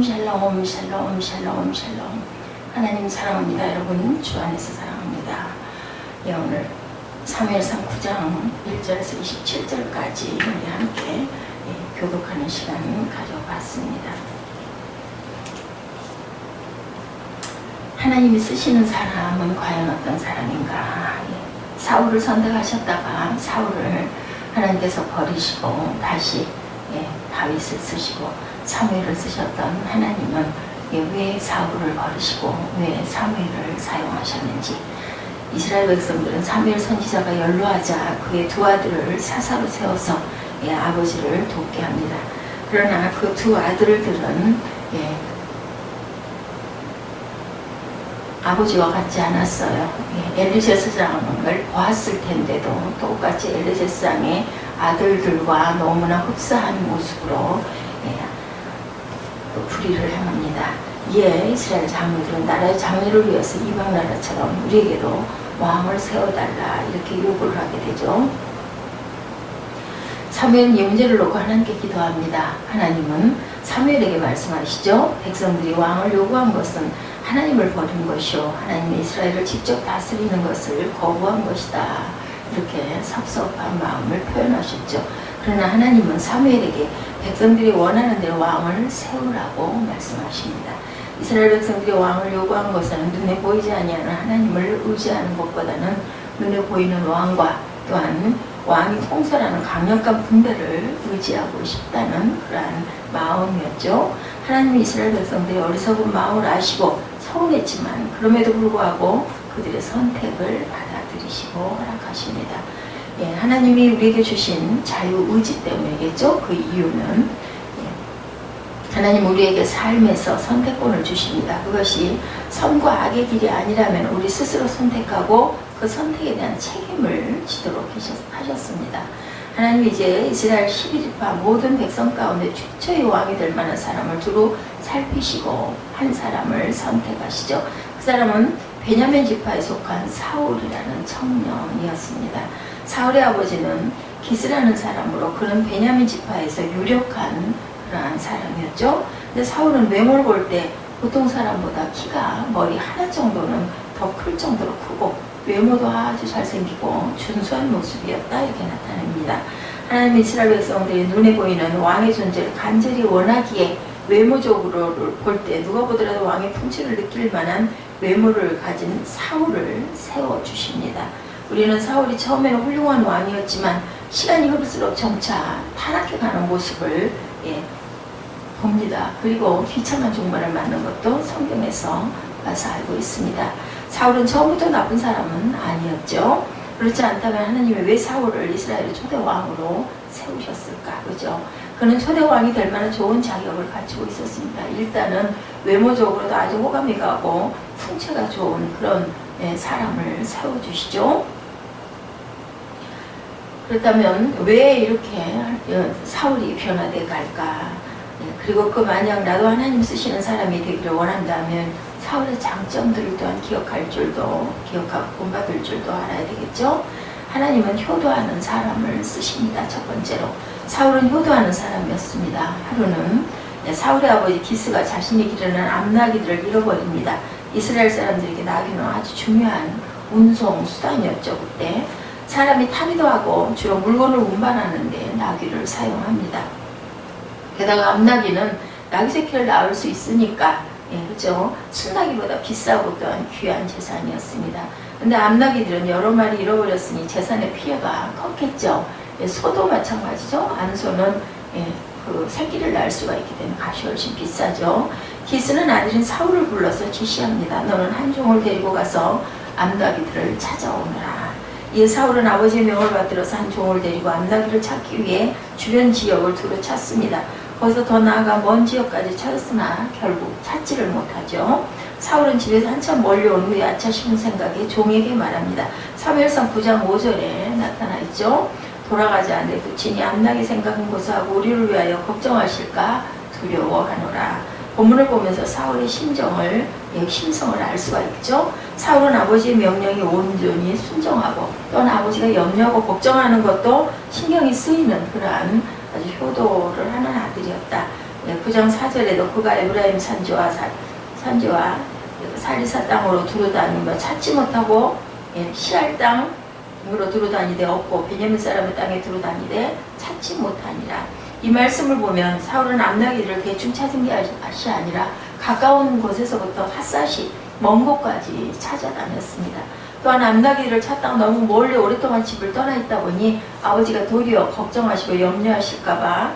샬롬 샬롬 샬롬 샬롬. 하나님 사랑합니다. 여러분 주 안에서 사랑합니다. 예, 오늘 사무엘상 9장 1절에서 27절까지 우리 함께 교독하는 시간 가져봤습니다. 하나님이 쓰시는 사람은 과연 어떤 사람인가? 사울을 선택하셨다가 사울을 하나님께서 버리시고 다시 다윗을 쓰시고 사무엘을 쓰셨던 하나님은 왜 사울을 버리시고 왜 사무엘을 사용하셨는지, 이스라엘 백성들은 사무엘 선지자가 연로하자 그의 두 아들을 사사로 세워서 아버지를 돕게 합니다. 그러나 그 두 아들들은 아버지와 같지 않았어요. 엘르제스장을 보았을 텐데도 똑같이 엘르제스장의 아들들과 너무나 흡사한 모습으로 불의를 행합니다. 이에 이스라엘 장로들은 나라의 장래를 위해서 이방 나라처럼 우리에게도 왕을 세워달라 이렇게 요구를 하게 되죠. 사무엘은 이 문제를 놓고 하나님께 기도합니다. 하나님은 사무엘에게 말씀하시죠. 백성들이 왕을 요구한 것은 하나님을 버린 것이요 하나님이 이스라엘을 직접 다스리는 것을 거부한 것이다. 이렇게 섭섭한 마음을 표현하셨죠. 그러나 하나님은 사무엘에게 백성들이 원하는 대로 왕을 세우라고 말씀하십니다. 이스라엘 백성들이 왕을 요구한 것은 눈에 보이지 아니하는 하나님을 의지하는 것보다는 눈에 보이는 왕과 또한 왕이 통솔하는 강력한 군대를 의지하고 싶다는 그러한 마음이었죠. 하나님이 이스라엘 백성들의 어리석은 마음을 아시고 서운했지만 그럼에도 불구하고 그들의 선택을 받아들이시고 허락하십니다. 하나님이 우리에게 주신 자유의지 때문이겠죠. 그 이유는 하나님 우리에게 삶에서 선택권을 주십니다. 그것이 선과 악의 길이 아니라면 우리 스스로 선택하고 그 선택에 대한 책임을 지도록 하셨습니다. 하나님이 이제 이스라엘 11지파 모든 백성 가운데 최초의 왕이 될 만한 사람을 두루 살피시고 한 사람을 선택하시죠. 그 사람은 베냐민 지파에 속한 사울이라는 청년이었습니다. 사울의 아버지는 기스라는 사람으로 그는 베냐민 지파에서 유력한 그러한 사람이었죠. 근데 사울은 외모를 볼 때 보통 사람보다 키가 머리 하나 정도는 더 클 정도로 크고 외모도 아주 잘생기고 준수한 모습이었다 이렇게 나타납니다. 하나님 이스라엘 백성들이 눈에 보이는 왕의 존재를 간절히 원하기에 외모적으로 볼 때 누가 보더라도 왕의 풍치를 느낄 만한 외모를 가진 사울을 세워주십니다. 우리는 사울이 처음에는 훌륭한 왕이었지만 시간이 흐를수록 점차 타락해가는 모습을 봅니다. 그리고 비참한 종말을 맞는 것도 성경에서 봐서 알고 있습니다. 사울은 처음부터 나쁜 사람은 아니었죠. 그렇지 않다면 하나님이 왜 사울을 이스라엘의 초대 왕으로 세우셨을까? 그죠? 그는 초대 왕이 될 만한 좋은 자격을 갖추고 있었습니다. 일단은 외모적으로도 아주 호감이 가고 풍채가 좋은 그런 사람을 세워주시죠. 그렇다면 왜 이렇게 사울이 변화돼 갈까? 그리고 그 만약 나도 하나님 쓰시는 사람이 되기를 원한다면 사울의 장점들을 또한 기억하고 본받을 줄도 알아야 되겠죠. 하나님은 효도하는 사람을 쓰십니다. 첫 번째로 사울은 효도하는 사람이었습니다. 하루는 사울의 아버지 기스가 자신이 기르는 암나귀들을 잃어버립니다. 이스라엘 사람들에게 나귀는 아주 중요한 운송 수단이었죠. 그때 사람이 타기도 하고 주로 물건을 운반하는데 나귀를 사용합니다. 게다가 암나귀는 나귀 새끼를 낳을 수 있으니까 그렇죠? 순나귀보다 비싸고 또한 귀한 재산이었습니다. 근데 암나귀들은 여러 마리 잃어버렸으니 재산의 피해가 컸겠죠. 소도 마찬가지죠. 암소는 그 새끼를 낳을 수가 있기 때문에 값이 훨씬 비싸죠. 기스는 아들인 사울을 불러서 지시합니다. 너는 한 종을 데리고 가서 암나귀들을 찾아오너라. 이에 사울은 아버지의 명을 받들어서 한 종을 데리고 암나귀를 찾기 위해 주변 지역을 두루 찾습니다. 거기서 더 나아가 먼 지역까지 찾았으나 결국 찾지를 못하죠. 사울은 집에서 한참 멀리 온 후에 아차 싶은 생각에 종에게 말합니다. 사무엘상 9장 5절에 나타나 있죠. 돌아가자 내 부친이 암나귀 생각은 고사하고 우리를 위하여 걱정하실까 두려워하노라. 본문을 보면서 사울의 심성을 알 수가 있죠. 사울은 아버지의 명령에 온전히 순종하고 또한 아버지가 염려하고 걱정하는 것도 신경이 쓰이는 그러한 아주 효도를 하는 아들이었다. 9장 4절에도 그가 에브라임 산지와 살리사 땅으로 두루다니며 찾지 못하고 시알 땅으로 두루다니되 없고 베냐민 사람의 땅에 두루다니되 찾지 못하니라. 이 말씀을 보면 사울은 암나기를 대충 찾은 것이 아니라 가까운 곳에서부터 핫사시 먼 곳까지 찾아다녔습니다. 또한 암나기를 찾다가 너무 멀리 오랫동안 집을 떠나 있다 보니 아버지가 도리어 걱정하시고 염려하실까봐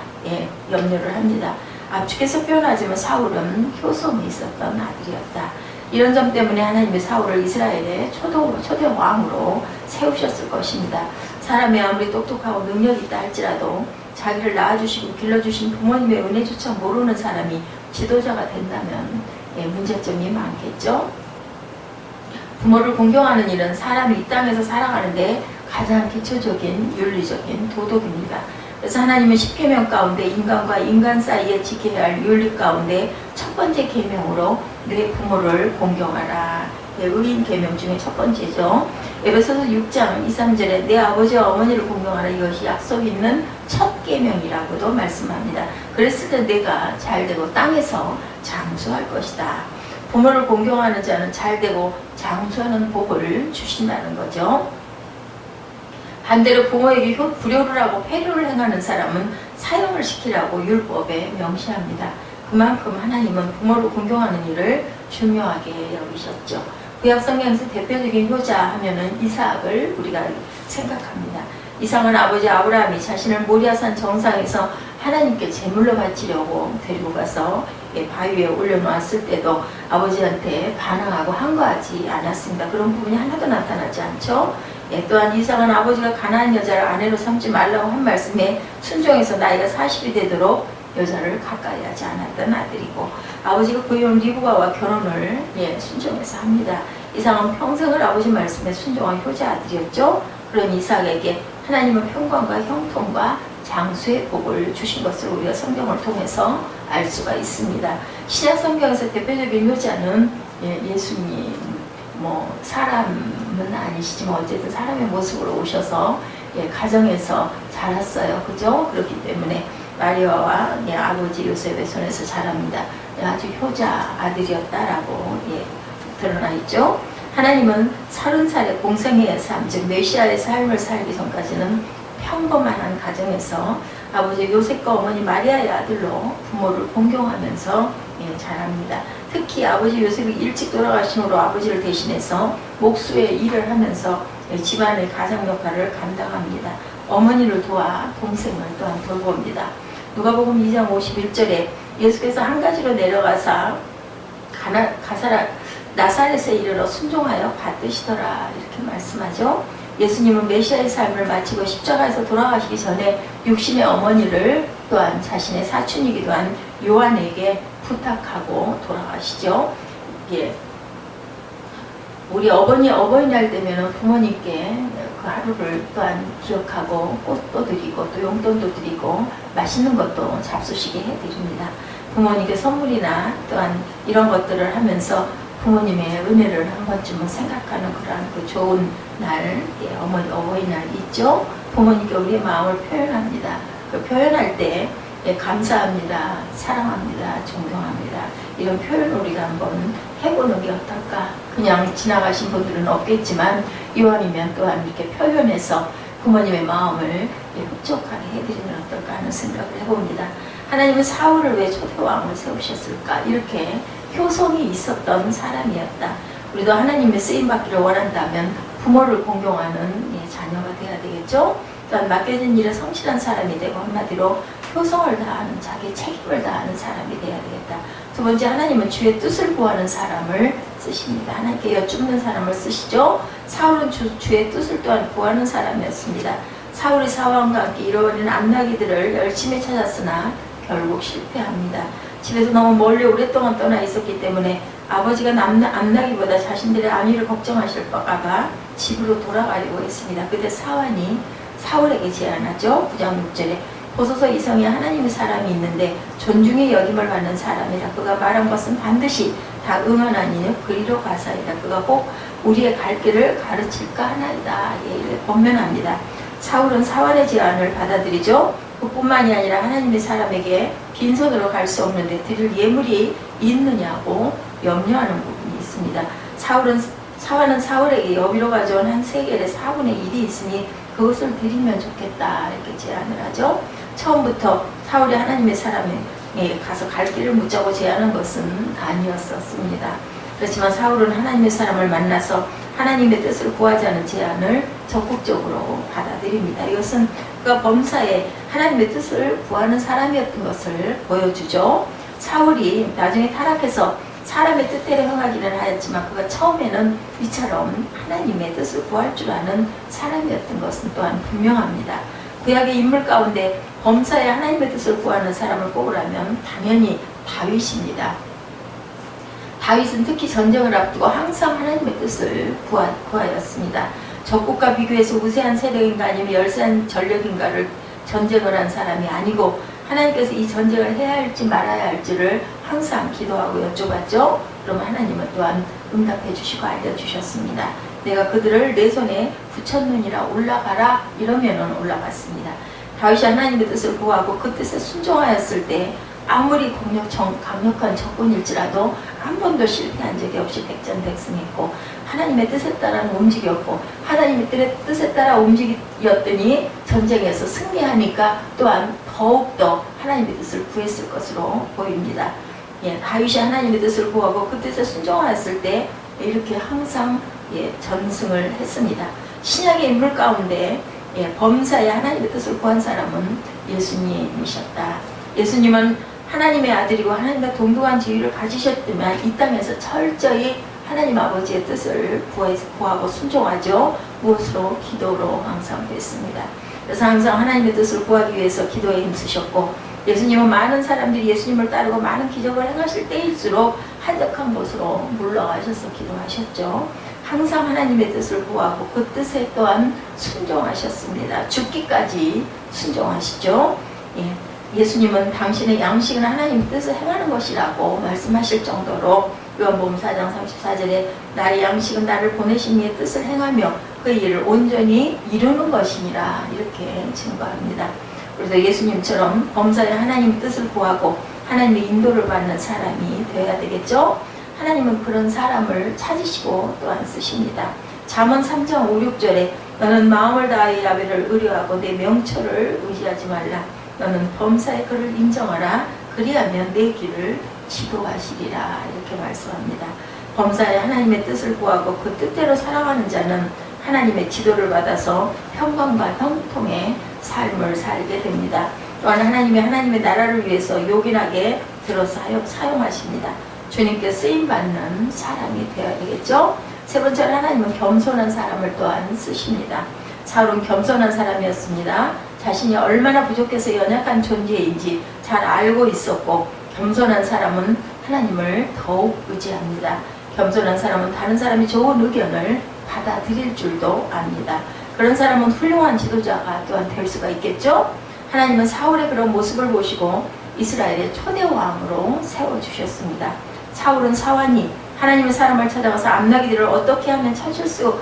염려를 합니다. 압축해서 표현하자면 사울은 효성이 있었던 아들이었다. 이런 점 때문에 하나님이 사울을 이스라엘의 초대 왕으로 세우셨을 것입니다. 사람이 아무리 똑똑하고 능력이 있다 할지라도 자기를 낳아주시고 길러주신 부모님의 은혜조차 모르는 사람이 지도자가 된다면 문제점이 많겠죠. 부모를 공경하는 일은 사람이 이 땅에서 살아가는데 가장 기초적인 윤리적인 도덕입니다. 그래서 하나님은 10계명 가운데 인간과 인간 사이에 지켜야 할 윤리 가운데 첫 번째 계명으로 내 부모를 공경하라. 의인 계명 중에 첫 번째죠. 에베소서 6장 2, 3절에 내 아버지와 어머니를 공경하라. 이것이 약속 있는 첫 계명이라고도 말씀합니다. 그랬을 때 내가 잘되고 땅에서 장수할 것이다. 부모를 공경하는 자는 잘되고 장수하는 복을 주신다는 거죠. 반대로 부모에게 불효를 하고 폐륜을 행하는 사람은 사형을 시키라고 율법에 명시합니다. 그만큼 하나님은 부모를 공경하는 일을 중요하게 여기셨죠. 구약 성경에서 대표적인 효자 하면은 이삭을 우리가 생각합니다. 이삭은 아버지 아브라함이 자신을 모리아산 정상에서 하나님께 제물로 바치려고 데리고 가서 바위에 올려놓았을 때도 아버지한테 반항하고 항거하지 않았습니다. 그런 부분이 하나도 나타나지 않죠. 또한 이삭은 아버지가 가나안 여자를 아내로 삼지 말라고 한 말씀에 순종해서 나이가 40이 되도록 여자를 가까이 하지 않았던 아들이고, 아버지가 구해온 리브가와 결혼을 순종해서 합니다. 이삭은 평생을 아버지 말씀에 순종한 효자 아들이었죠. 그런 이삭에게 하나님은 평강과 형통과 장수의 복을 주신 것을 우리가 성경을 통해서 알 수가 있습니다. 신약 성경에서 대표적인 효자는 예수님, 사람은 아니시지만 어쨌든 사람의 모습으로 오셔서 가정에서 자랐어요. 그죠? 그렇기 때문에 마리아와 아버지 요셉의 손에서 자랍니다. 아주 효자 아들이었다라고 드러나 있죠. 하나님은 30살의 공생애의 삶, 즉 메시아의 삶을 살기 전까지는 평범한 가정에서 아버지 요셉과 어머니 마리아의 아들로 부모를 공경하면서 자랍니다. 특히 아버지 요셉이 일찍 돌아가신 후로 아버지를 대신해서 목수의 일을 하면서 집안의 가장 역할을 감당합니다. 어머니를 도와 동생을 또한 돌봅니다. 누가복음 2장 51절에 예수께서 한 가지로 내려가사 나사렛에 이르러 순종하여 받드시더라 이렇게 말씀하죠. 예수님은 메시아의 삶을 마치고 십자가에서 돌아가시기 전에 육신의 어머니를 또한 자신의 사촌이기도 한 요한에게 부탁하고 돌아가시죠. 우리 어버이날 되면 부모님께 그 하루를 또한 기억하고 꽃도 드리고 또 용돈도 드리고 맛있는 것도 잡수시게 해드립니다. 부모님께 선물이나 또한 이런 것들을 하면서 부모님의 은혜를 한 번쯤은 생각하는 그러한 그 좋은 날, 어버이날 있죠. 부모님께 우리의 마음을 표현합니다. 그 표현할 때 감사합니다, 사랑합니다, 존경합니다. 이런 표현을 우리가 한번 해보는 게 어떨까? 그냥 지나가신 분들은 없겠지만 이왕이면 또한 이렇게 표현해서 부모님의 마음을 흡족하게 해드리면 어떨까 하는 생각을 해봅니다. 하나님은 사울을 왜 초대왕을 세우셨을까? 이렇게 효성이 있었던 사람이었다. 우리도 하나님의 쓰임받기를 원한다면 부모를 공경하는 자녀가 돼야 되겠죠? 또한 맡겨진 일에 성실한 사람이 되고 한마디로 효성을 다하는, 자기 책임을 다하는 사람이 돼야 되겠다. 두 번째, 하나님은 주의 뜻을 구하는 사람을 쓰십니다. 하나님께 여쭙는 사람을 쓰시죠. 사울은 주의 뜻을 또한 구하는 사람이었습니다. 사울이 사왕과 함께 잃어버린 암나기들을 열심히 찾았으나 결국 실패합니다. 집에서 너무 멀리 오랫동안 떠나 있었기 때문에 아버지가 암나기보다 자신들의 안위를 걱정하실까봐 집으로 돌아가려고 했습니다. 그때 사완이 사울에게 제안하죠. 9장 6절에 보소서 이성에 하나님의 사람이 있는데 존중의 여김을 받는 사람이라. 그가 말한 것은 반드시 다 응하나니 그리로 가사이다. 그가 꼭 우리의 갈 길을 가르칠까 하나이다. 이렇게 권면합니다. 사울은 사완의 제안을 받아들이죠. 그뿐만이 아니라 하나님의 사람에게 빈손으로 갈 수 없는데 드릴 예물이 있느냐고 염려하는 부분이 있습니다. 사울은 사울에게 여비로 가져온 한 세겔의 4분의 1이 있으니 그것을 드리면 좋겠다 이렇게 제안을 하죠. 처음부터 사울이 하나님의 사람에게 가서 갈 길을 묻자고 제안한 것은 아니었었습니다. 그렇지만 사울은 하나님의 사람을 만나서 하나님의 뜻을 구하자는 제안을 적극적으로 받아들입니다. 이것은 그가 범사에 하나님의 뜻을 구하는 사람이었던 것을 보여주죠. 사울이 나중에 타락해서 사람의 뜻대로 행하기는 하였지만 그가 처음에는 이처럼 하나님의 뜻을 구할 줄 아는 사람이었던 것은 또한 분명합니다. 구약의 인물 가운데 범사에 하나님의 뜻을 구하는 사람을 꼽으라면 당연히 다윗입니다. 다윗은 특히 전쟁을 앞두고 항상 하나님의 뜻을 구하였습니다. 적국과 비교해서 우세한 세력인가 아니면 열세한 전력인가를 전쟁을 한 사람이 아니고 하나님께서 이 전쟁을 해야 할지 말아야 할지를 항상 기도하고 여쭤봤죠. 그러면 하나님은 또한 응답해 주시고 알려주셨습니다. 내가 그들을 내 손에 붙였느니라 올라가라 이러면은 올라갔습니다. 다윗이 하나님의 뜻을 구하고 그 뜻에 순종하였을 때 아무리 강력한 적군일지라도 한 번도 실패한 적이 없이 백전백승했고 하나님의 뜻에 따라 움직였고 하나님의 뜻에 따라 움직였더니 전쟁에서 승리하니까 또한 더욱더 하나님의 뜻을 구했을 것으로 보입니다. 다윗이 하나님의 뜻을 구하고 그 뜻에 순종하였을 때 이렇게 항상 전승을 했습니다. 신약의 인물 가운데 범사에 하나님의 뜻을 구한 사람은 예수님이셨다. 예수님은 하나님의 아들이고 하나님과 동등한 지위를 가지셨지만 이 땅에서 철저히 하나님 아버지의 뜻을 구하고 순종하죠. 무엇으로? 기도로 항상 했습니다. 그래서 항상 하나님의 뜻을 구하기 위해서 기도에 힘쓰셨고 예수님은 많은 사람들이 예수님을 따르고 많은 기적을 행하실 때일수록 한적한 곳으로 물러가셔서 기도하셨죠. 항상 하나님의 뜻을 구하고 그 뜻에 또한 순종하셨습니다. 죽기까지 순종하시죠. 예수님은 당신의 양식은 하나님의 뜻을 행하는 것이라고 말씀하실 정도로 요한복음 4장 34절에 나의 양식은 나를 보내신 이의 뜻을 행하며 그 일을 온전히 이루는 것이니라 이렇게 증거합니다. 그래서 예수님처럼 범사에 하나님의 뜻을 구하고 하나님의 인도를 받는 사람이 되어야 되겠죠. 하나님은 그런 사람을 찾으시고 또한 쓰십니다. 잠언 3장 5, 6절에 너는 마음을 다하여 야훼를 의뢰하고 내 명철을 의지하지 말라. 너는 범사의 그를 인정하라. 그리하면 내 길을 지도하시리라. 이렇게 말씀합니다. 범사에 하나님의 뜻을 구하고 그 뜻대로 살아가는 자는 하나님의 지도를 받아서 평강과 형통의 삶을 살게 됩니다. 또한 하나님의 나라를 위해서 요긴하게 들어서 사용하십니다. 주님께 쓰임받는 사람이 되어야 되겠죠. 세 번째로 하나님은 겸손한 사람을 또한 쓰십니다. 사울은 겸손한 사람이었습니다. 자신이 얼마나 부족해서 연약한 존재인지 잘 알고 있었고 겸손한 사람은 하나님을 더욱 의지합니다. 겸손한 사람은 다른 사람이 좋은 의견을 받아들일 줄도 압니다. 그런 사람은 훌륭한 지도자가 또한 될 수가 있겠죠. 하나님은 사울의 그런 모습을 보시고 이스라엘의 초대왕으로 세워주셨습니다. 사울은 사환이 하나님의 사람을 찾아가서 암나기들을 어떻게 하면 찾을 수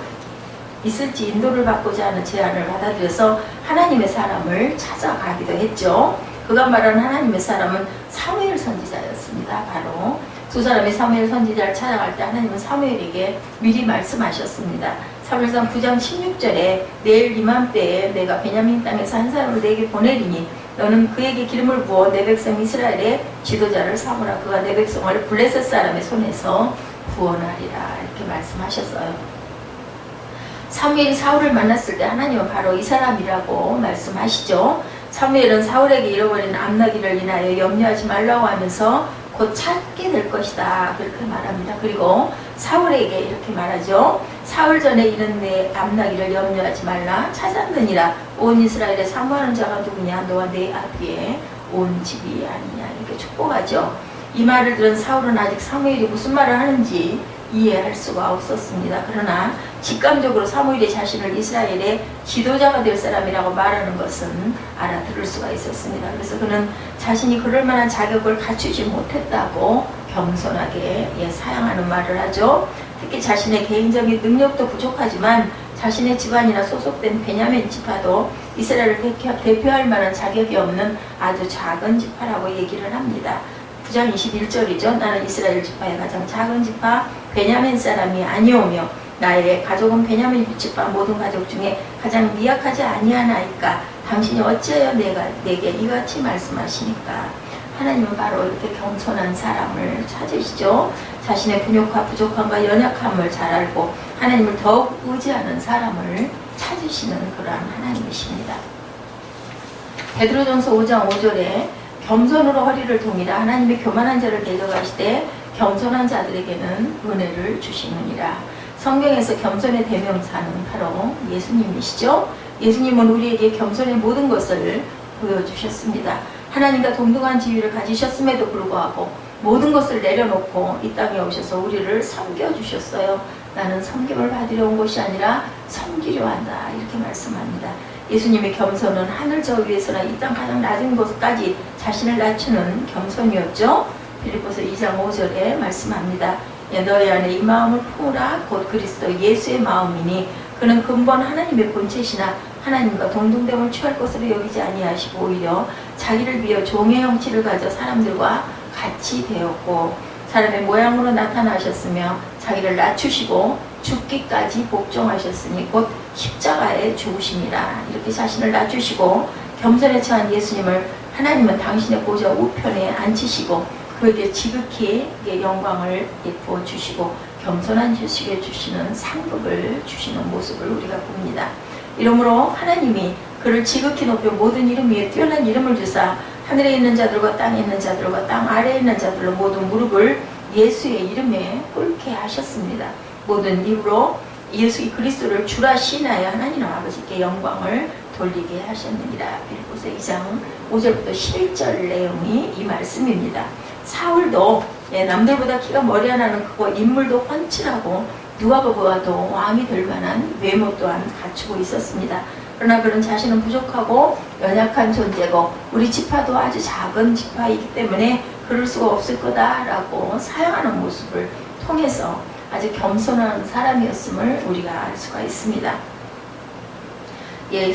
있을지 인도를 받고자 하는 제안을 받아들여서 하나님의 사람을 찾아가기도 했죠. 그가 말하는 하나님의 사람은 사무엘 선지자였습니다. 바로 두 사람이 사무엘 선지자를 찾아갈 때 하나님은 사무엘에게 미리 말씀하셨습니다. 사무엘상 9장 16절에 내일 이맘때에 내가 베냐민 땅에서 한 사람을 내게 보내리니 너는 그에게 기름을 부어 내 백성 이스라엘의 지도자를 삼으라. 그가 내 백성을 블레셋 사람의 손에서 구원하리라. 이렇게 말씀하셨어요. 사무엘이 사울을 만났을 때 하나님은 바로 이 사람이라고 말씀하시죠. 사무엘은 사울에게 잃어버린 암나기를 인하여 염려하지 말라고 하면서 곧 찾게 될 것이다 그렇게 말합니다. 그리고 사울에게 이렇게 말하죠. 사흘 전에 이른 내 암나기를 염려하지 말라. 찾았느니라. 온 이스라엘에 사모하는 자가 누구냐. 너와 내 앞에 온 집이 아니냐. 이렇게 축복하죠. 이 말을 들은 사울은 아직 사무엘이 무슨 말을 하는지 이해할 수가 없었습니다. 그러나 직감적으로 사무엘이 자신을 이스라엘의 지도자가 될 사람이라고 말하는 것은 알아들을 수가 있었습니다. 그래서 그는 자신이 그럴 만한 자격을 갖추지 못했다고 겸손하게 사양하는 말을 하죠. 특히 자신의 개인적인 능력도 부족하지만 자신의 집안이나 소속된 베냐민 지파도 이스라엘을 대표할 만한 자격이 없는 아주 작은 지파라고 얘기를 합니다. 9장 21절이죠. 나는 이스라엘 지파의 가장 작은 지파 베냐민 사람이 아니오며 나의 가족은 베냐민 지파 모든 가족 중에 가장 미약하지 아니하나이까 당신이 어찌하여 내게 이같이 말씀하시니까. 하나님은 바로 이렇게 겸손한 사람을 찾으시죠. 자신의 분욕과 부족함과 연약함을 잘 알고 하나님을 더욱 의지하는 사람을 찾으시는 그러한 하나님이십니다. 베드로전서 5장 5절에 겸손으로 허리를 동이라 하나님의 교만한 자를 대적하시되 겸손한 자들에게는 은혜를 주시느니라. 성경에서 겸손의 대명사는 바로 예수님이시죠. 예수님은 우리에게 겸손의 모든 것을 보여주셨습니다. 하나님과 동등한 지위를 가지셨음에도 불구하고 모든 것을 내려놓고 이 땅에 오셔서 우리를 섬겨주셨어요. 나는 섬김을 받으려 온 것이 아니라 섬기려 한다. 이렇게 말씀합니다. 예수님의 겸손은 하늘 저 위에서나 이 땅 가장 낮은 곳까지 자신을 낮추는 겸손이었죠. 빌립보서 2장 5절에 말씀합니다. 너희 안에 이 마음을 품으라 곧 그리스도 예수의 마음이니 그는 근본 하나님의 본체시나 하나님과 동등됨을 취할 것으로 여기지 아니하시고 오히려 자기를 비어 종의 형체를 가져 사람들과 같이 되었고 사람의 모양으로 나타나셨으며 자기를 낮추시고 죽기까지 복종하셨으니 곧 십자가에 죽으심이라. 이렇게 자신을 낮추시고 겸손에 처한 예수님을 하나님은 당신의 보좌 우편에 앉히시고 그에게 지극히 영광을 부어주시고 겸손한 주식에 주시는 상급을 주시는 모습을 우리가 봅니다. 이러므로 하나님이 그를 지극히 높여 모든 이름 위에 뛰어난 이름을 주사 하늘에 있는 자들과 땅에 있는 자들과 땅 아래에 있는 자들로 모든 무릎을 예수의 이름에 꿇게 하셨습니다. 모든 입으로 예수 그리스도를 주라 시인하여 하나님 아버지께 영광을 돌리게 하셨느니라. 빌립보서 2장 5절부터 11절 내용이 이 말씀입니다. 사울도 남들보다 키가 머리 하나는 크고 인물도 훤칠하고 누가 보아도 왕이 될 만한 외모 또한 갖추고 있었습니다. 그러나 그는 자신은 부족하고 연약한 존재고 우리 지파도 아주 작은 지파이기 때문에 그럴 수가 없을 거다라고 사양하는 모습을 통해서 아주 겸손한 사람이었음을 우리가 알 수가 있습니다.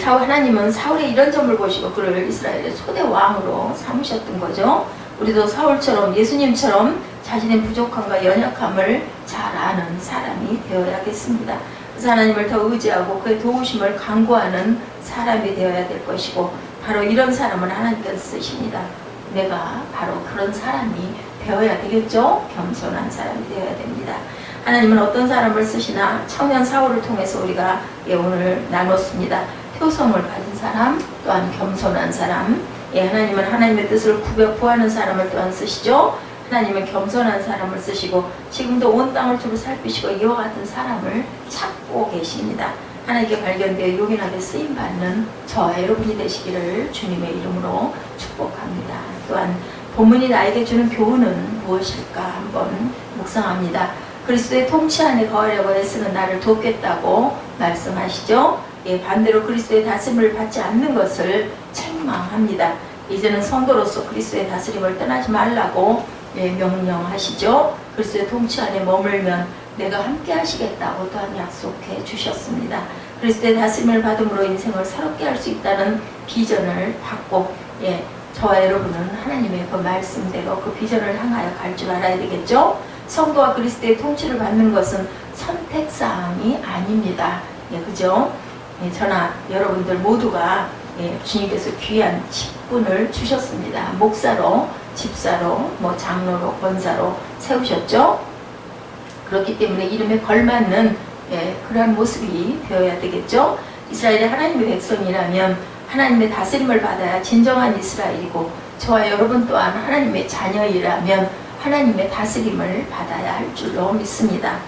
하나님은 사울의 이런 점을 보시고 그를 이스라엘의 초대 왕으로 삼으셨던 거죠. 우리도 사울처럼 예수님처럼 자신의 부족함과 연약함을 잘 아는 사람이 되어야겠습니다. 그래서 하나님을 더 의지하고 그의 도우심을 간구하는 사람이 되어야 될 것이고 바로 이런 사람을 하나님께서 쓰십니다. 내가 바로 그런 사람이 되어야 되겠죠. 겸손한 사람이 되어야 됩니다. 하나님은 어떤 사람을 쓰시나 청년 사울을 통해서 우리가 오늘 나눴습니다. 효성을 가진 사람 또한 겸손한 사람, 하나님은 하나님의 뜻을 구하는 사람을 또한 쓰시죠. 하나님은 겸손한 사람을 쓰시고 지금도 온 땅을 두루 살피시고 이와 같은 사람을 찾고 계십니다. 하나님께 발견되어 요긴하게 쓰임받는 저와 여러분이 되시기를 주님의 이름으로 축복합니다. 또한 본문이 나에게 주는 교훈은 무엇일까 한번 묵상합니다. 그리스도의 통치 안에 거하려고 애쓰는 나를 돕겠다고 말씀하시죠. 반대로 그리스도의 다스림을 받지 않는 것을 책망합니다. 이제는 성도로서 그리스도의 다스림을 떠나지 말라고 명령하시죠. 그리스도의 통치 안에 머물면 내가 함께 하시겠다고 또한 약속해 주셨습니다. 그리스도의 다스림을 받음으로 인생을 새롭게 할 수 있다는 비전을 받고 저와 여러분은 하나님의 그 말씀대로 그 비전을 향하여 갈 줄 알아야 되겠죠. 성도와 그리스도의 통치를 받는 것은 선택사항이 아닙니다. 그죠? 저나 여러분들 모두가 주님께서 귀한 직분을 주셨습니다. 목사로, 집사로, 장로로, 권사로 세우셨죠. 그렇기 때문에 이름에 걸맞는 그러한 모습이 되어야 되겠죠. 이스라엘이 하나님의 백성이라면 하나님의 다스림을 받아야 진정한 이스라엘이고 저와 여러분 또한 하나님의 자녀이라면 하나님의 다스림을 받아야 할 줄로 믿습니다.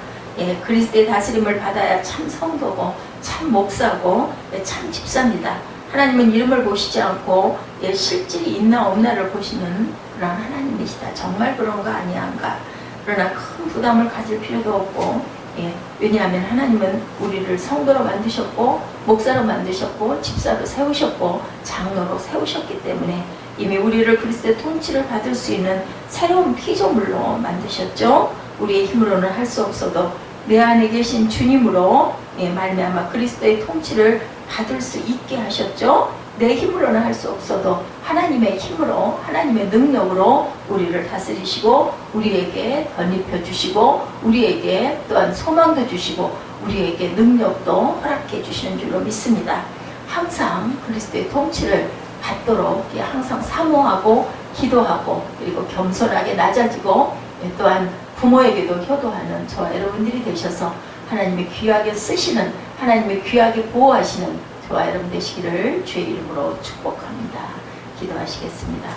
그리스도의 다스림을 받아야 참 성도고 참 목사고 참 집사입니다. 하나님은 이름을 보시지 않고 실질이 있나 없나를 보시는 그런 하나님이시다. 정말 그런가 아니한가. 그러나 큰 부담을 가질 필요도 없고 왜냐하면 하나님은 우리를 성도로 만드셨고 목사로 만드셨고 집사로 세우셨고 장로로 세우셨기 때문에 이미 우리를 그리스도의 통치를 받을 수 있는 새로운 피조물로 만드셨죠. 우리의 힘으로는 할 수 없어도 내 안에 계신 주님으로 말미암아 그리스도의 통치를 받을 수 있게 하셨죠. 내 힘으로는 할 수 없어도 하나님의 힘으로, 하나님의 능력으로 우리를 다스리시고 우리에게 덧입혀 주시고 우리에게 또한 소망도 주시고 우리에게 능력도 허락해 주시는 줄로 믿습니다. 항상 그리스도의 통치를 받도록 항상 사모하고 기도하고 그리고 겸손하게 낮아지고 또한 부모에게도 효도하는 저와 여러분들이 되셔서 하나님의 귀하게 쓰시는, 하나님의 귀하게 보호하시는 저와 여러분 되시기를 주의 이름으로 축복합니다. 기도하시겠습니다.